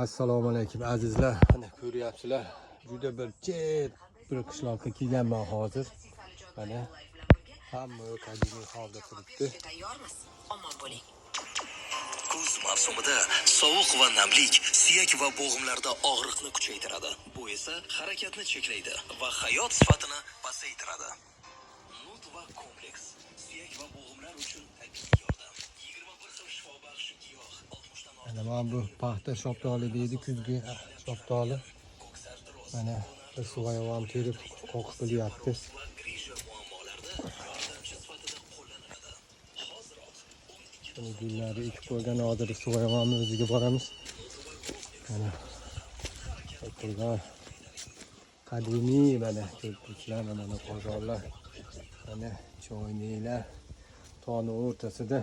Assalomu alaykum azizlar. Mana ko'ryapsizlar. Juda bir chet bir qishloqqa kelganman hozir. Mana hamma qadimiy holda turibdi. Omon bo'ling. Kuz mavsumida sovuq va namlik suyak va bo'g'imlarda og'riqni kuchaytiradi. Bu esa harakatni cheklaydi va hayot sifatini pasaytiradi. Nut va kompleks suyak va bo'g'imlar uchun tabiiy yordam. 21 xil shifobaxsh giyoh 60 dan Mana bu paxta shoptoli deydi, kuzgi shoptoli. Mana bir suvayovam terib qo'qib bo'lyapti. Shuni gullarni ekib qo'ygan, hozir suvayoamni o'ziga boramiz. Mana aytilgan qadimiy mana ko'priklar, mana qozonlar, mana choynaklar tog'ni o'rtasida.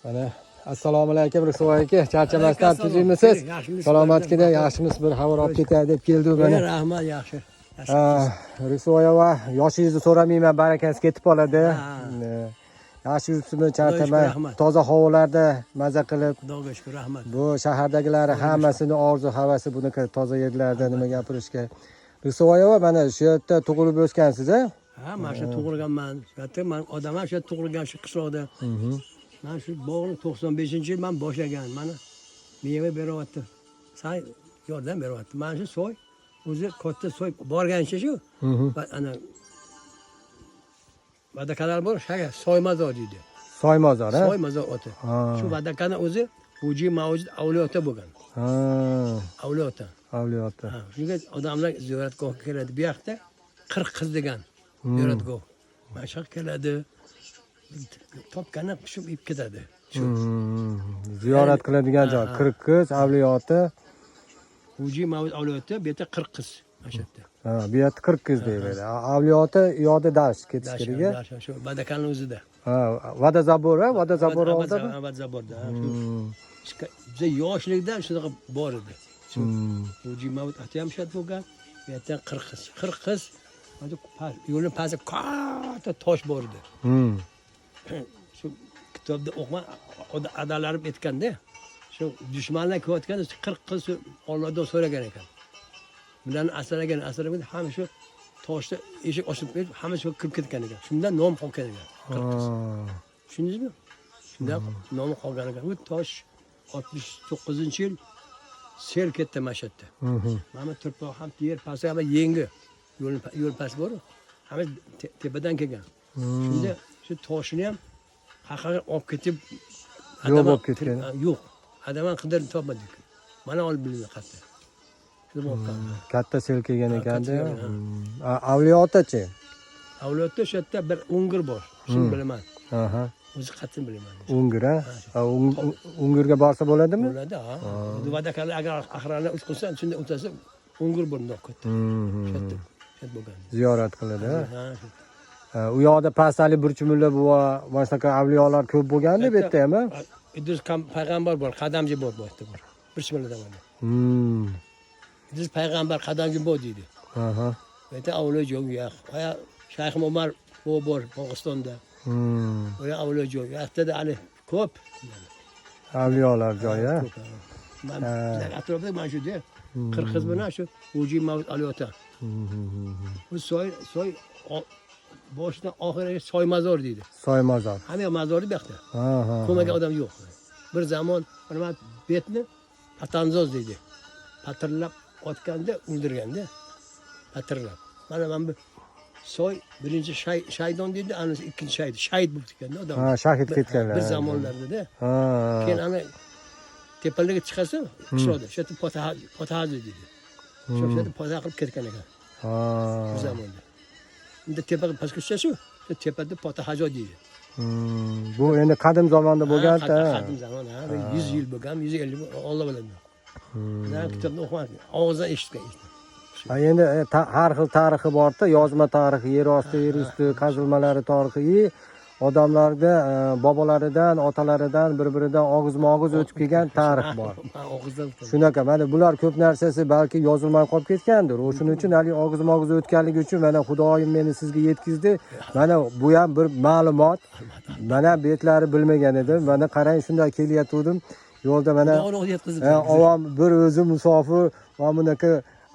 Mana assalomu alaykum Rusuvoy aka, charchamasdan tuzimisiz? Salomatkida, yaxshimiz, bir xabar olib ketay deb keldim mana. Rahmat, yaxshi. Rusuvoyeva, yoshingizni so'ramayman, barakangiz ketib qoladi. Yaxshi yuribsizmi, charchamay, toza havolarda maza qilib. Xudoga shukr, rahmat. Bu shahardagilar hammasini orzu havasi bunaqa toza yerlarda nima gapirishga. Rusuvoyeva, mana shu yerda tug'ilib o'sgansiz-a? Ha, men shu tug'ilganman. Shu yerda men odamlar shu tug'ilgan shu qishloqda. Men shu bog'ni 95-yil men boshlagan. Mana meva beryapti. Say yordam beryapti. Men shu soy o'zi katta soy borgancha shu. Ana Vadakanal bor, shaya soymazor deydi. Soymazor, ha? Soymazor oti. Shu Vadakanal o'zi Buji Mavjud Avliyota bo'lgan. Avliyota. Avliyota. Shunga odamlar ziyoratgohga keladi. Bu yoqda 40 qiz degan ziyoratgoh. Mashaq keladi. Topgandan pishib ib ketadi. Ziyorat qiladigan joy 40 qiz, avliyota. Buji Mavjud Avliyota, bu yerda 40 qiz. Mashaqda. Ha, bu yerda 40 qiz deyiladi. Avliyota yo'da dars ketish kerak. Shu Vadakanal o'zida. Ha, Vada Zabor, Vada Zabor oldida. Vada Zaborda. Biza yoshlikda shunaqa bor edi. Shu Buji Mavjud ati ham shat bo'lgan. Bu yerda 40 qiz. 40 qiz. Hozir yo'lning pastida katta tosh bor edi. Shu kitobda o'qima adalarim aytganda, shu dushmanlar kelayotganda 40 qiz Allohdan so'ragan ekan. Bularni asragan hamma shu toshda eshik ochib qo'yib, hamma shu kirib ketgan ekan. Shundan nom qolgan ekan. 40 qiz. Tushundingizmi? Shunda nomi qolgan ekan. Bu tosh 69-yil sel ketdi mashatda. Mana turpoq ham yer pasti ham yengi. Yo'l past bor. Hamma tepadan kelgan. Shunda shu toshni ham haqiqat olib ketib yo'q bo'lib ketgan. Yo'q. Adamlar qidirib topmadik. Mana olib bildi qatta. Katta sel kelgan ekanda. Avliyota-chi? Avliyota shu yerda bir o'ngir bor. Shuni bilaman. O'zi qattiq bilaman. O'ngir, ha? O'ngirga borsa bo'ladimi? Bo'ladi, ha. Vadakanal agar axirani uchqunsa, shunda o'tasa o'ngir bundoq katta. Shu bo'lgan. Ziyorat qiladi, ha. U yoqda pastalik burchumulla buva, boshqa avliyolar ko'p bo'lganda bu yerda ham. Idris payg'ambar bor, qadamji bor bu yerda bor. Bismillah deyman. Idris payg'ambar qadamji bor deydi. Bu yerda avliyo yo'q. Shayx Umar bor Pokistonda. Bu yerda avliyo yo'q. Bu yerda hali ko'p. Avliyolar joyi, ha. Men atrofda mana shu 40 qiz bilan shu Buji Mavjud Avliyota. Bu soy boshdan oxiriga soymazor deydi. Soymazor. Hamma mazori bu yoqda. Ko'magan odam yo'q. Bir zamon mana betni patanzoz deydi. Patirlab otganda o'ldirganda patirlab. Mana bu soy birinchi shaydon deydi, ana ikkinchi shahid bo'lib ketganda odam. Ha, shahid ketganlar. Bir zamonlarda. Keyin ana tepalarga chiqasa, qishloqda shu yerda potaha deydi. Shu yerda potaha qilib ketgan ekan. Bir zamonda. Unda tepaga pastga tushsa, tepada potahajo deydi. Bu endi qadim zamonda bo'lgan-da. Qadim zamon, 100 yil bo'lgan, 150 Alloh biladi. Men kitobni o'qimadim, og'izdan eshitgan. Endi har xil tarixi bor-da, yozma tarixi, yer osti, yer usti qazilmalari tarixi, odamlarda bobolaridan, otalaridan bir-biridan og'izma-og'iz o'tib kelgan tarix bor. Shunaqa, mana bular ko'p narsasi balki yozilmay qolib ketgandir. O'shuning uchun hali og'izma-og'iz o'tganligi uchun mana Xudoyim meni sizga yetkazdi. Mana bu ham bir ma'lumot. Mana betlari bilmagan edim. Mana qarang, shunday kelyatdim. yo'lda mana Dog'liq yetkazib. ovam bir o'zi musofir va bunaqa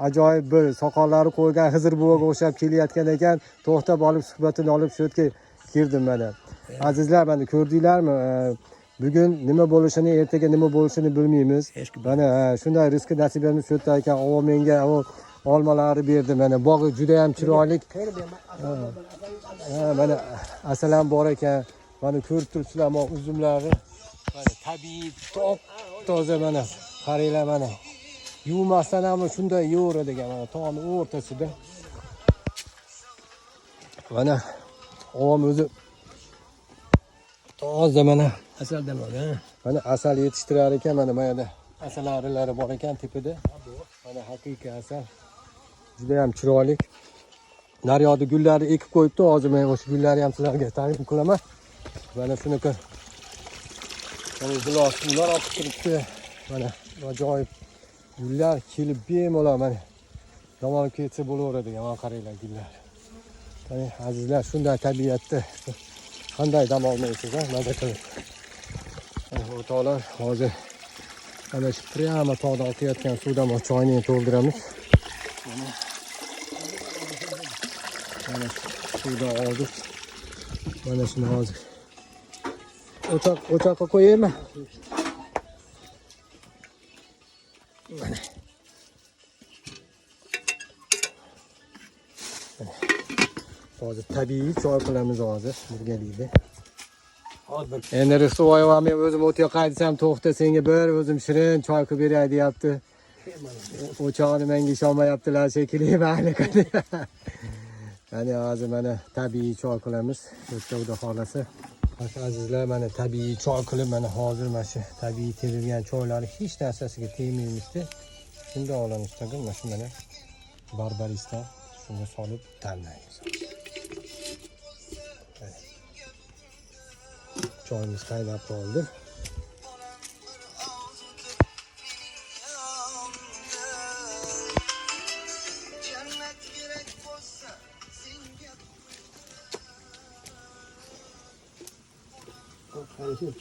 ajoyib bir soqollari qo'ygan Xizr buvaga o'xshab kelayotgan ekan. To'xtab olib suhbatini olib shu yerga kirdim mana. Azizlar, mana ko'rdinglarmi? Bugun nima bo'lishini, ertaga nima bo'lishini bilmaymiz. Mana shunday rizqi nasibamiz shu yerda ekan. Ovam menga olmalari berdi mana. Bog'i juda ham chiroyli. Mana asal ham bor ekan. Mana ko'rib turibsizlar, mana uzumlari. Mana tabiiy toza mana. Qaranglar mana. Yuvmasdan ham shunday yo'radigan mana tog'ni o'rtasida. Mana ovam o'zi toza mana Asaldan bor, ha. mana asal yetishtirar ekan. Mana bu yerda asal arilari bor ekan tepada. Mana haqiqiy asal. Juda ham chiroyli. Naryoqda gullarni ekib qo'yibdi. Hozir men o'sha gullarni ham sizlarga taqdim qilaman. Mana shunaqa. Mana gullar oqib turibdi. Mana ajoyib gullar kelib bemalol mana yomon ketsa bo'laveradigan. Mana qaranglar gullar. Mana azizlar, shunday tabiatda qanday dam olmaysiz, maza qilib. O'rtoqlar, hozir mana shu prямо tog'dan oqayotgan suvdan choyni to'ldiramiz. Mana suvdan oldik. Mana shuni hozir o'choqqa qo'yaymi? Mana. Hozir tabiiy choy qilamiz hozir birgalikda. Hozir Endi Risoyev ham men o'zim o'tga qaytsam, to'xta senga bir o'zim shirin choy qilib beray deyapti. O'choqni menga ishonmayaptilar shekilli mayli qadi. Ya'ni hozir mana tabiiy choy qilamiz. Xudo xolasa. Azizlar, mana tabiiy choy qilib mana hozir mana shu tabiiy terilgan choylarni hech narsasiga tegmaymizda. Shunda olamizda mana shu mana barbariston shunga solib tanlaymiz. Choyimiz qaynab qoldi.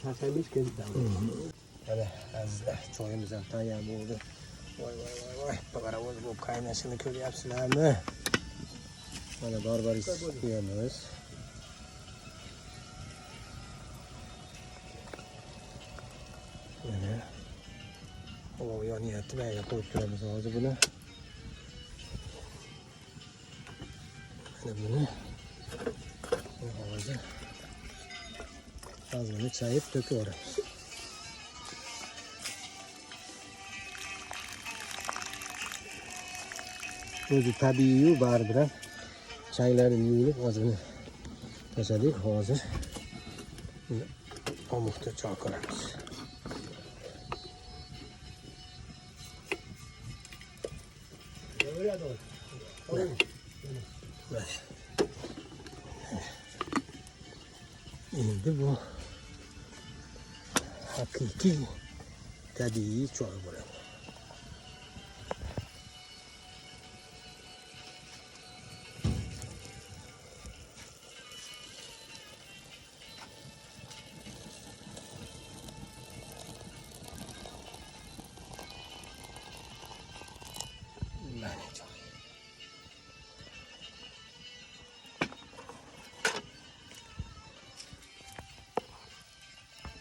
charchaymiz keldi. Mana azizlar, choyimiz ham tayyor bo'ldi. Voy. Bagarovoz bo'lib qaynashini ko'ryapsizlarmi? Mana barbaris quyamiz. Mana olov yonyapti, mayga qo'yib turamiz hozir buni. Mana buni hozir azini chayib to'kaveramiz. O'zi tabiiy-yu baribir chaylarini yuvilib ozgina tashladik. Hozir omuqda choy qilamiz. Endi bu haqiqiy tabiiy choy bo'ladi.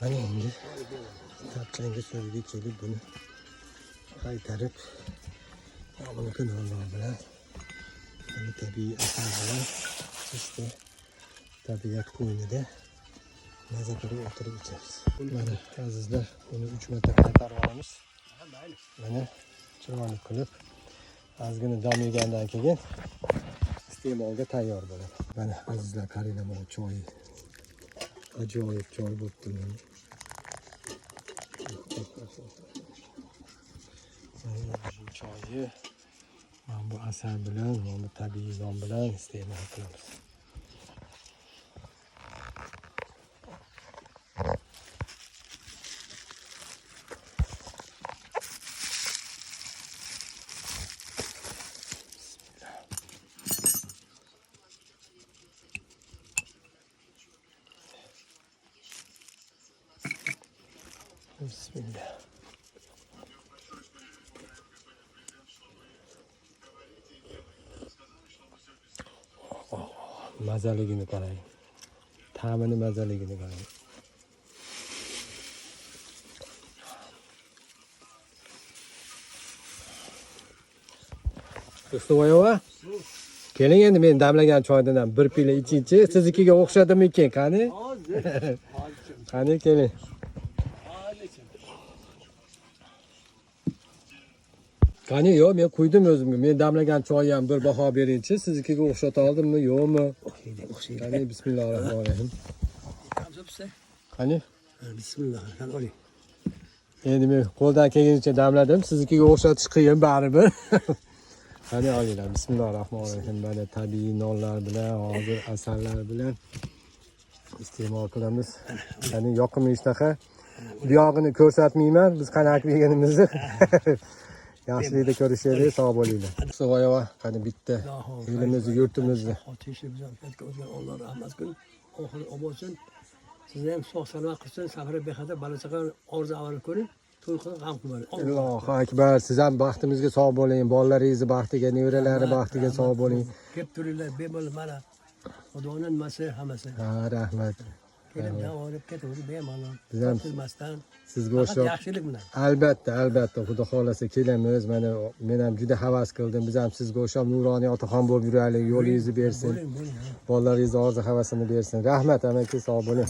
Mana endi tapchanga so'riga kelib buni qaytarib buni kanallar bilan tabiiy asal bilan işte tabiat qo'ynida maza qilib o'tirib ichamiz. Mana azizlar, buni 3 marta qaytarib olamiz. Mana chiroyli qilib ozgina dam yegandan keyin iste'molga tayyor bo'ladi. Mana azizlar, qaranglar, mana choy ajoyib choy bo'libdi. Choyi mana bu asal bilan, mana bu tabiiy non bilan iste'mol qilamiz. Bismillah. Bismillah. Mazaligini qarang. Ta'mini mazaligini qarang. Ustovoyova. Keling endi men damlagan choydan ham bir pila ichinchi. Siznikiga o'xshadimikin, qani? Hozir. Qani keling. Qani yo'q, men quydim o'zimga. Men damlagan choyni ham bir baho beringchi. Siznikiga o'xshata oldimmi, yo'qmi? O'xshaydi. Qani bismillahirrohmanirrohim. Qamsabsa? Qani? Bismillah. Qani oling. Endi men qo'ldan kelganicha damladim. Siznikiga o'xshatish qiyin baribir. Qani olinglar. Bismillahirrohmanirrohim. Mana tabiiy nonlar bilan, hozir asallar bilan iste'mol qilamiz. Qani yoqimli ishtaha. Buyog'ini ko'rsatmayman. Biz qanaqa yeganimizni. Yaxshilikda ko'rishaylik, sog' bo'linglar. So'g'ayova, qani bitta elimizni, yurtimizni. Xotinimizni o'zgarga o'zgar Alloh rahmat qilsin. Oxiri obodsin. Sizni ham sog' salomat qilsin. Safar bexatar balachaqa orzu avval ko'ring. To'y qilib g'am qilmang. Allohu akbar. Siz ham baxtimizga sog' bo'ling. Bolalaringizni baxtiga, nevaralari baxtiga sog' bo'ling. Kelib turinglar, bemalol mana. Xudoning nimasi hammasi. Ha, rahmat. Kelib davolib ketaverib bemalol. Biz ham Bilmasdan. sizga Faqat o'xshab yaxshilik bilan. albatta, xudo xolasa kelamiz. Mana men ham juda havas qildim. Biz ham sizga o'xshab nuroniy otaxon bo'lib yuraylik, yo'lingizni bersin. Bo'ling. Bolalaringizni orzu havasini bersin. Rahmat, amaki, sog' bo'ling.